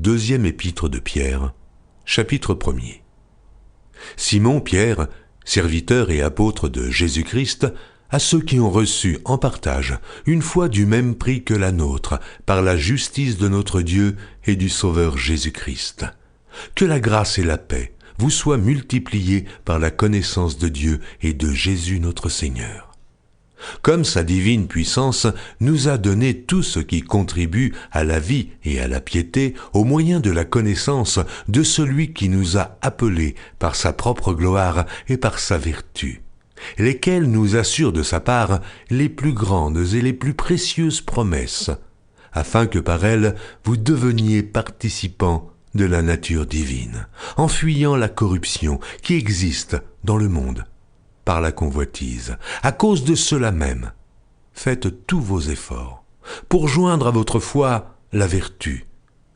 Deuxième épître de Pierre, chapitre 1er. Simon Pierre, serviteur et apôtre de Jésus-Christ, à ceux qui ont reçu en partage une foi du même prix que la nôtre, par la justice de notre Dieu et du Sauveur Jésus-Christ. Que la grâce et la paix vous soient multipliées par la connaissance de Dieu et de Jésus notre Seigneur. Comme sa divine puissance nous a donné tout ce qui contribue à la vie et à la piété au moyen de la connaissance de celui qui nous a appelés par sa propre gloire et par sa vertu, lesquels nous assurent de sa part les plus grandes et les plus précieuses promesses, afin que par elles vous deveniez participants de la nature divine, en fuyant la corruption qui existe dans le monde par la convoitise. À cause de cela même, faites tous vos efforts pour joindre à votre foi la vertu,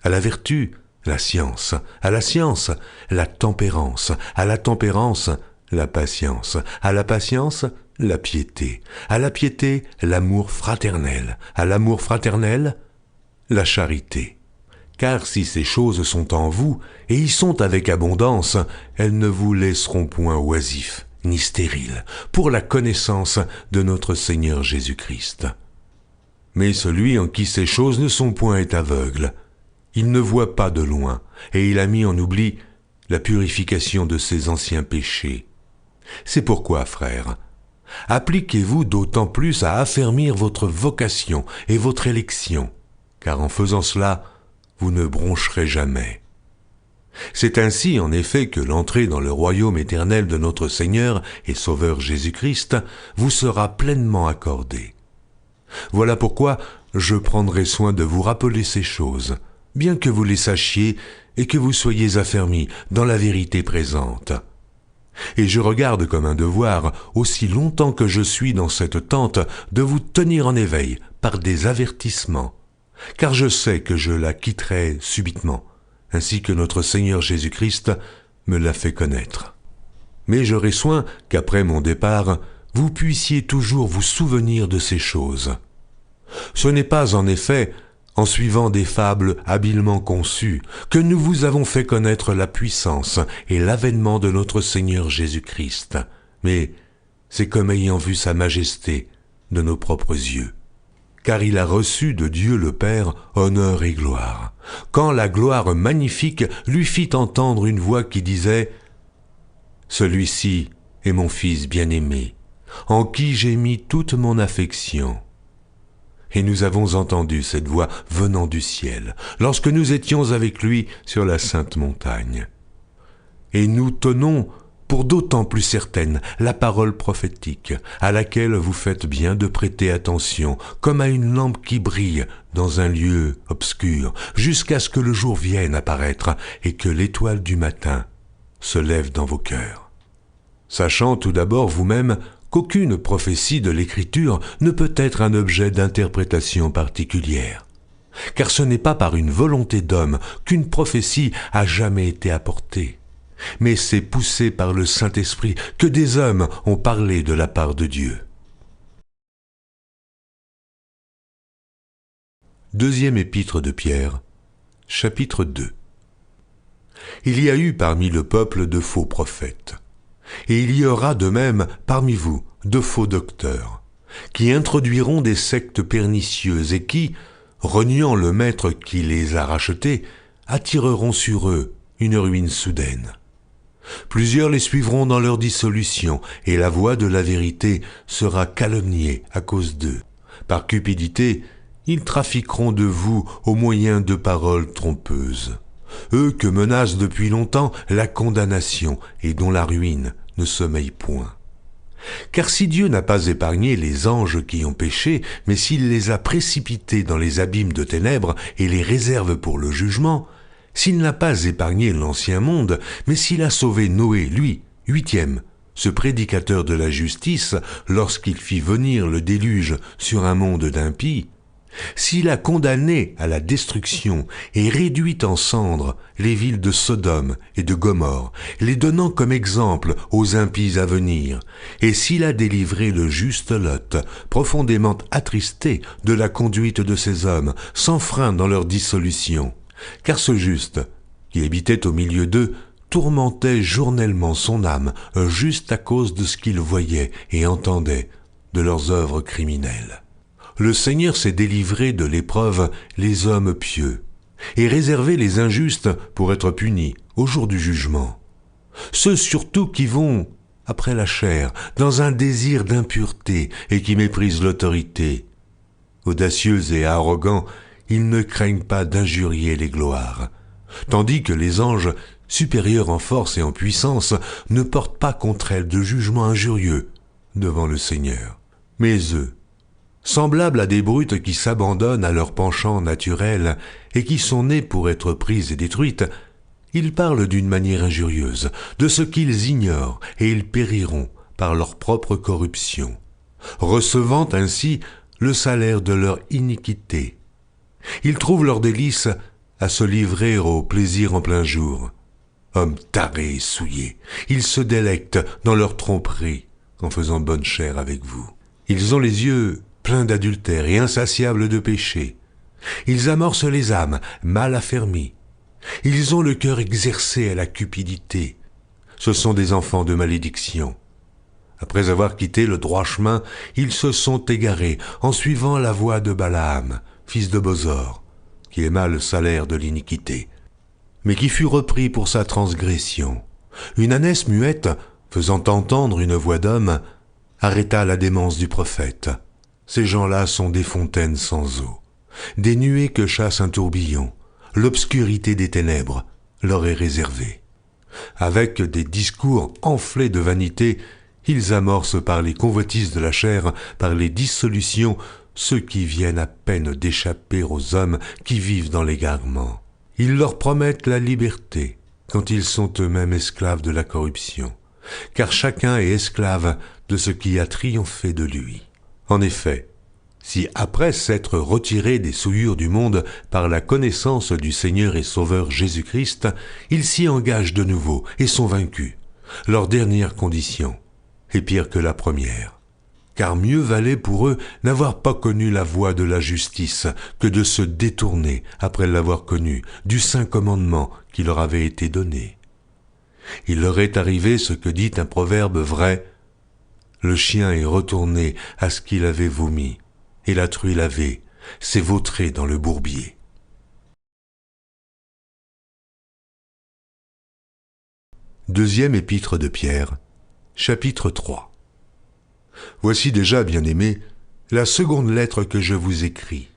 à la vertu la science, à la science la tempérance, à la tempérance la patience, à la patience la piété, à la piété l'amour fraternel, à l'amour fraternel la charité. Car si ces choses sont en vous, et y sont avec abondance, elles ne vous laisseront point oisifs, ni stériles, pour la connaissance de notre Seigneur Jésus-Christ. Mais celui en qui ces choses ne sont point est aveugle. Il ne voit pas de loin, et il a mis en oubli la purification de ses anciens péchés. C'est pourquoi, frères, appliquez-vous d'autant plus à affermir votre vocation et votre élection, car en faisant cela, vous ne broncherez jamais. C'est ainsi, en effet, que l'entrée dans le royaume éternel de notre Seigneur et Sauveur Jésus-Christ vous sera pleinement accordée. Voilà pourquoi je prendrai soin de vous rappeler ces choses, bien que vous les sachiez et que vous soyez affermis dans la vérité présente. Et je regarde comme un devoir, aussi longtemps que je suis dans cette tente, de vous tenir en éveil par des avertissements, car je sais que je la quitterai subitement, ainsi que notre Seigneur Jésus-Christ me l'a fait connaître. Mais j'aurai soin qu'après mon départ, vous puissiez toujours vous souvenir de ces choses. Ce n'est pas en effet en suivant des fables habilement conçues que nous vous avons fait connaître la puissance et l'avènement de notre Seigneur Jésus-Christ, mais c'est comme ayant vu sa majesté de nos propres yeux. Car il a reçu de Dieu le Père honneur et gloire, quand la gloire magnifique lui fit entendre une voix qui disait « Celui-ci est mon Fils bien-aimé, en qui j'ai mis toute mon affection. » Et nous avons entendu cette voix venant du ciel, lorsque nous étions avec lui sur la sainte montagne. Et nous tenons pour d'autant plus certaine la parole prophétique, à laquelle vous faites bien de prêter attention, comme à une lampe qui brille dans un lieu obscur, jusqu'à ce que le jour vienne apparaître et que l'étoile du matin se lève dans vos cœurs. Sachant tout d'abord vous-même qu'aucune prophétie de l'Écriture ne peut être un objet d'interprétation particulière, car ce n'est pas par une volonté d'homme qu'une prophétie a jamais été apportée, mais c'est poussé par le Saint-Esprit que des hommes ont parlé de la part de Dieu. Deuxième épître de Pierre, chapitre 2. Il y a eu parmi le peuple de faux prophètes, et il y aura de même parmi vous de faux docteurs, qui introduiront des sectes pernicieuses et qui, reniant le Maître qui les a rachetés, attireront sur eux une ruine soudaine. Plusieurs les suivront dans leur dissolution, et la voie de la vérité sera calomniée à cause d'eux. Par cupidité, ils trafiqueront de vous au moyen de paroles trompeuses. Eux que menace depuis longtemps la condamnation et dont la ruine ne sommeille point. Car si Dieu n'a pas épargné les anges qui ont péché, mais s'il les a précipités dans les abîmes de ténèbres et les réserve pour le jugement, s'il n'a pas épargné l'ancien monde, mais s'il a sauvé Noé, lui, 8e, ce prédicateur de la justice, lorsqu'il fit venir le déluge sur un monde d'impies, s'il a condamné à la destruction et réduit en cendres les villes de Sodome et de Gomorrhe, les donnant comme exemple aux impies à venir, et s'il a délivré le juste Lot, profondément attristé de la conduite de ces hommes, sans frein dans leur dissolution, Car ce juste, qui habitait au milieu d'eux, tourmentait journellement son âme, juste à cause de ce qu'il voyait et entendait de leurs œuvres criminelles. Le Seigneur s'est délivré de l'épreuve les hommes pieux, et réservé les injustes pour être punis au jour du jugement. Ceux surtout qui vont, après la chair, dans un désir d'impureté et qui méprisent l'autorité. Audacieux et arrogants, ils ne craignent pas d'injurier les gloires, tandis que les anges, supérieurs en force et en puissance, ne portent pas contre elles de jugement injurieux devant le Seigneur. Mais eux, semblables à des brutes qui s'abandonnent à leurs penchants naturels et qui sont nées pour être prises et détruites, ils parlent d'une manière injurieuse de ce qu'ils ignorent et ils périront par leur propre corruption, recevant ainsi le salaire de leur iniquité. Ils trouvent leur délice à se livrer au plaisir en plein jour. Hommes tarés et souillés, ils se délectent dans leur tromperie en faisant bonne chère avec vous. Ils ont les yeux pleins d'adultère et insatiables de péché. Ils amorcent les âmes mal affermies. Ils ont le cœur exercé à la cupidité. Ce sont des enfants de malédiction. Après avoir quitté le droit chemin, ils se sont égarés en suivant la voie de Balaam, fils de Bosor, qui aima le salaire de l'iniquité, mais qui fut repris pour sa transgression. Une ânesse muette, faisant entendre une voix d'homme, arrêta la démence du prophète. Ces gens-là sont des fontaines sans eau, des nuées que chasse un tourbillon. L'obscurité des ténèbres leur est réservée. Avec des discours enflés de vanité, ils amorcent par les convoitises de la chair, par les dissolutions, ceux qui viennent à peine d'échapper aux hommes qui vivent dans l'égarement. Ils leur promettent la liberté, quand ils sont eux-mêmes esclaves de la corruption, car chacun est esclave de ce qui a triomphé de lui. En effet, si après s'être retirés des souillures du monde par la connaissance du Seigneur et Sauveur Jésus-Christ, ils s'y engagent de nouveau et sont vaincus, leur dernière condition est pire que la première. Car mieux valait pour eux n'avoir pas connu la voie de la justice que de se détourner, après l'avoir connue, du saint commandement qui leur avait été donné. Il leur est arrivé ce que dit un proverbe vrai, « Le chien est retourné à ce qu'il avait vomi, et la truie lavée s'est vautrée dans le bourbier. » Deuxième épître de Pierre, chapitre 3. Voici déjà, bien-aimés, la seconde lettre que je vous écris.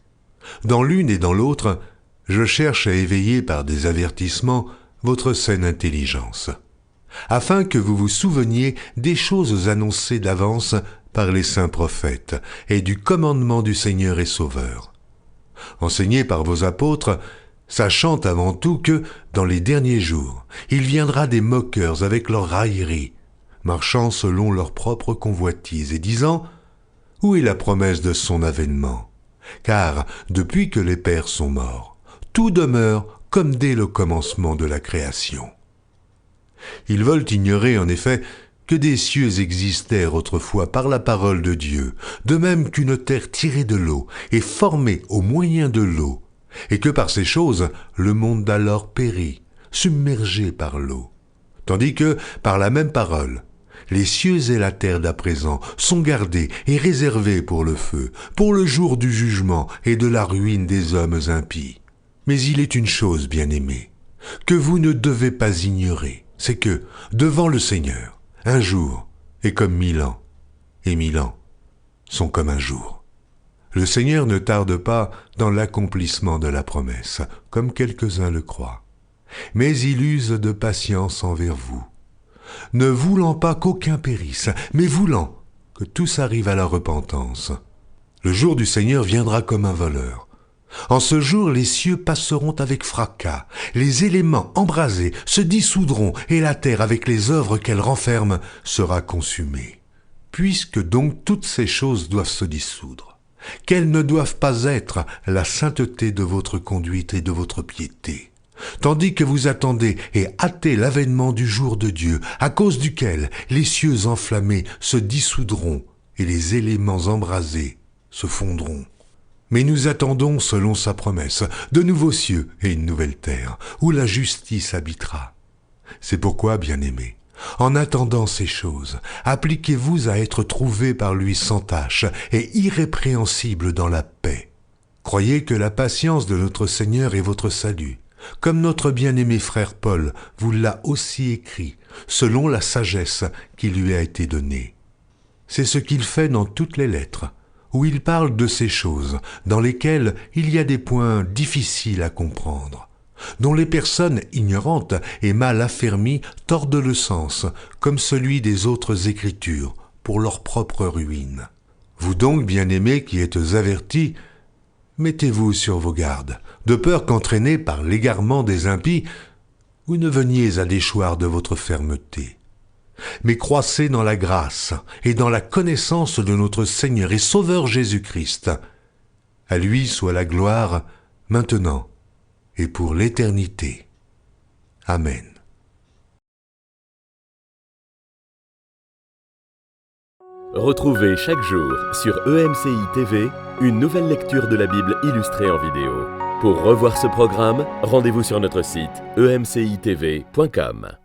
Dans l'une et dans l'autre, je cherche à éveiller par des avertissements votre saine intelligence, afin que vous vous souveniez des choses annoncées d'avance par les saints prophètes et du commandement du Seigneur et Sauveur. Enseigné par vos apôtres, sachant avant tout que, dans les derniers jours, il viendra des moqueurs avec leurs railleries, marchant selon leur propre convoitise et disant « Où est la promesse de son avènement ? Car, depuis que les pères sont morts, tout demeure comme dès le commencement de la création. » Ils veulent ignorer, en effet, que des cieux existèrent autrefois par la parole de Dieu, de même qu'une terre tirée de l'eau et formée au moyen de l'eau, et que par ces choses, le monde d'alors périt, submergé par l'eau. Tandis que, par la même parole, les cieux et la terre d'à présent sont gardés et réservés pour le feu, pour le jour du jugement et de la ruine des hommes impies. Mais il est une chose, bien-aimée, que vous ne devez pas ignorer, c'est que, devant le Seigneur, un jour est comme 1000 ans, et 1000 ans sont comme un jour. Le Seigneur ne tarde pas dans l'accomplissement de la promesse, comme quelques-uns le croient, mais il use de patience envers vous, ne voulant pas qu'aucun périsse, mais voulant que tous arrivent à la repentance. Le jour du Seigneur viendra comme un voleur. En ce jour, les cieux passeront avec fracas, les éléments embrasés se dissoudront et la terre, avec les œuvres qu'elle renferme, sera consumée. Puisque donc toutes ces choses doivent se dissoudre, quelles ne doivent pas être la sainteté de votre conduite et de votre piété, tandis que vous attendez et hâtez l'avènement du jour de Dieu, à cause duquel les cieux enflammés se dissoudront et les éléments embrasés se fondront. Mais nous attendons, selon sa promesse, de nouveaux cieux et une nouvelle terre, où la justice habitera. C'est pourquoi, bien-aimés, en attendant ces choses, appliquez-vous à être trouvés par lui sans tache et irrépréhensibles dans la paix. Croyez que la patience de notre Seigneur est votre salut, comme notre bien-aimé frère Paul vous l'a aussi écrit, selon la sagesse qui lui a été donnée. C'est ce qu'il fait dans toutes les lettres, où il parle de ces choses, dans lesquelles il y a des points difficiles à comprendre, dont les personnes ignorantes et mal affermies tordent le sens, comme celui des autres Écritures, pour leur propre ruine. Vous donc, bien-aimés qui êtes avertis, mettez-vous sur vos gardes, de peur qu'entraînés par l'égarement des impies, vous ne veniez à déchoir de votre fermeté. Mais croissez dans la grâce et dans la connaissance de notre Seigneur et Sauveur Jésus-Christ. À lui soit la gloire, maintenant et pour l'éternité. Amen. Retrouvez chaque jour sur EMCI TV une nouvelle lecture de la Bible illustrée en vidéo. Pour revoir ce programme, rendez-vous sur notre site emcitv.com.